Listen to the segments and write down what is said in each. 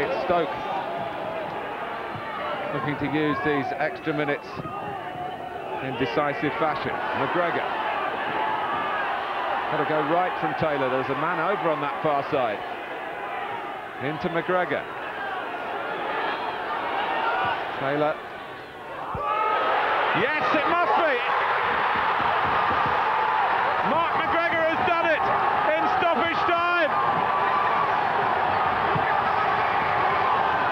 it's Stoke looking to use these extra minutes in decisive fashion. McGregor. Got to go right from Taylor. There's a man over on that far side. Into McGregor. Taylor. Yes, it must be! Mark McGregor has done it in stoppage time!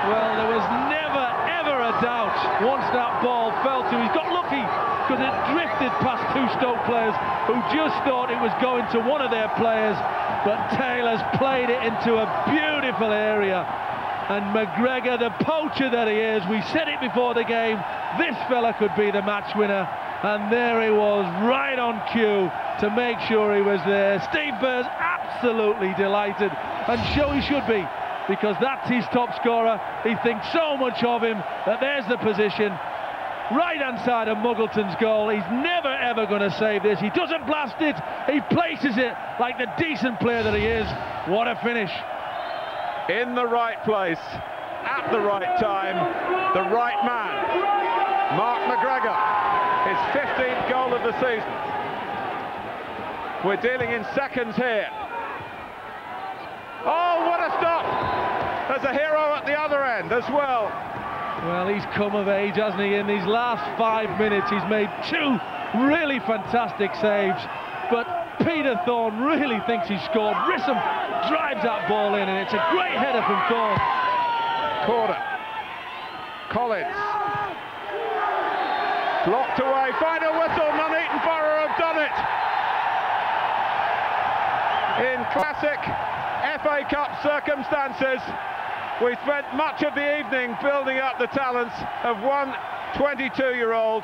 Well, there was never, ever a doubt once that ball fell to. He's got lucky because it drifted past two Stoke players who just thought it was going to one of their players, but Taylor's played it into a beautiful area. And McGregor, the poacher that he is, we said it before the game, this fella could be the match winner, and there he was, right on cue to make sure he was there. Steve Burr's absolutely delighted, and so he should be, because that's his top scorer. He thinks so much of him that there's the position, right-hand side of Muggleton's goal. He's never ever going to save this. He doesn't blast it, he places it like the decent player that he is. What a finish. In the right place, at the right time, the right man. Mark McGregor, his 15th goal of the season. We're dealing in seconds here. Oh, what a stop! There's a hero at the other end as well. Well, he's come of age, hasn't he? In these last 5 minutes, he's made two really fantastic saves. But Peter Thorne really thinks he's scored. Grissom drives that ball in, and it's a great header from Thorne. Corner. Collins. Blocked away. Final whistle. Nuneaton Borough have done it. In classic FA Cup circumstances, we spent much of the evening building up the talents of one 22-year-old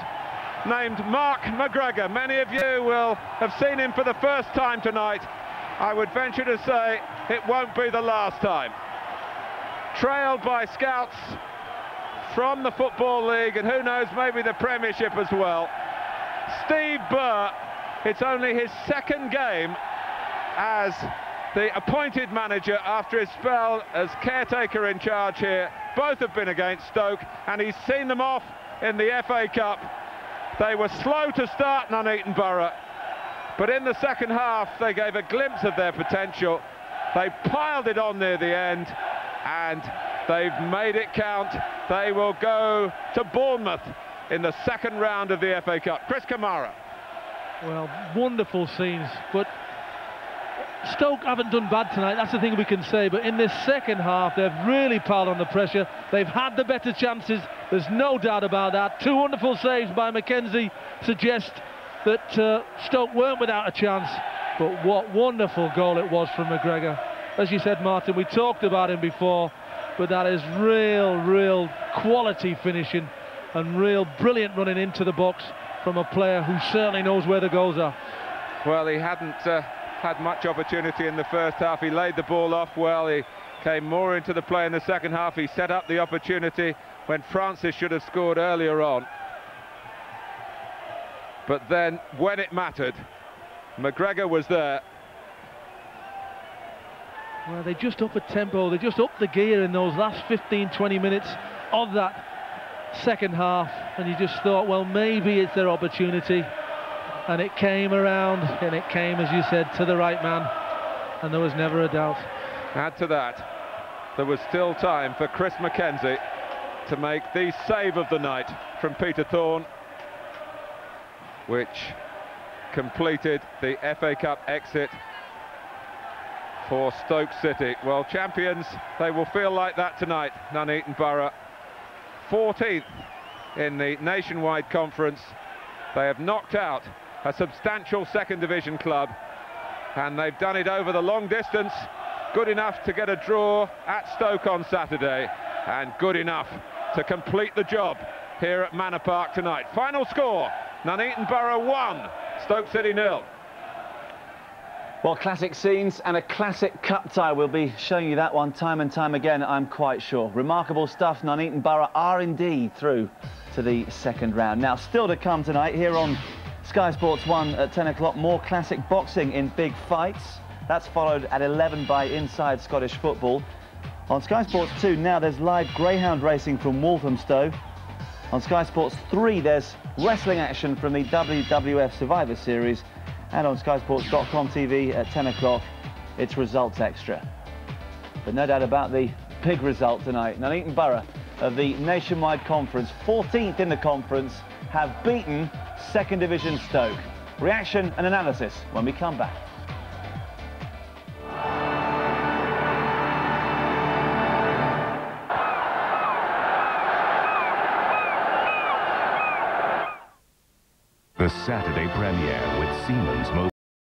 named Mark McGregor. Many of you will have seen him for the first time tonight. I would venture to say it won't be the last time. Trailed by scouts from the Football League and who knows, maybe the Premiership as well. Steve Burr, it's only his second game as the appointed manager after his spell as caretaker in charge here. Both have been against Stoke, and he's seen them off in the FA Cup. They were slow to start, Nuneaton Borough, but in the second half they gave a glimpse of their potential. They piled it on near the end, and they've made it count. They will go to Bournemouth in the second round of the FA Cup. Chris Kamara. Well, wonderful scenes, but Stoke haven't done bad tonight, that's the thing we can say, but in this second half they've really piled on the pressure. They've had the better chances, there's no doubt about that. Two wonderful saves by Mackenzie suggest that Stoke weren't without a chance, but what wonderful goal it was from McGregor. As you said, Martin, we talked about him before, but that is real quality finishing and real brilliant running into the box from a player who certainly knows where the goals are. Well, he hadn't had much opportunity in the first half. He laid the ball off well. He came more into the play in the second half. He set up the opportunity when Francis should have scored earlier on. But then, when it mattered, McGregor was there. Well, they just up a tempo, they just upped the gear in those last 15-20 minutes of that second half, and you just thought, well, maybe it's their opportunity. And it came around, and it came, as you said, to the right man, and there was never a doubt. Add to that, there was still time for Chris Mackenzie to make the save of the night from Peter Thorne, which completed the FA Cup exit for Stoke City. Well, champions, they will feel like that tonight, Nuneaton Borough. 14th in the nationwide conference. They have knocked out a substantial second division club, and they've done it over the long distance. Good enough to get a draw at Stoke on Saturday, and good enough to complete the job here at Manor Park tonight. Final score, Nuneaton Borough 1, Stoke City 0. Well, classic scenes and a classic cup tie. We'll be showing you that one time and time again, I'm quite sure. Remarkable stuff. Nuneaton Borough are indeed through to the second round. Now, still to come tonight here on Sky Sports 1 at 10 o'clock, more classic boxing in Big Fights. That's followed at 11 by Inside Scottish Football. On Sky Sports 2 now there's live greyhound racing from Walthamstow. On Sky Sports 3 there's wrestling action from the WWF Survivor Series. And on skysports.com TV at 10 o'clock it's Results Extra. But no doubt about the big result tonight. Nuneaton Borough of the Nationwide Conference, 14th in the conference, have beaten Second Division Stoke. Reaction and analysis when we come back. The Saturday premiere with Siemens Motor.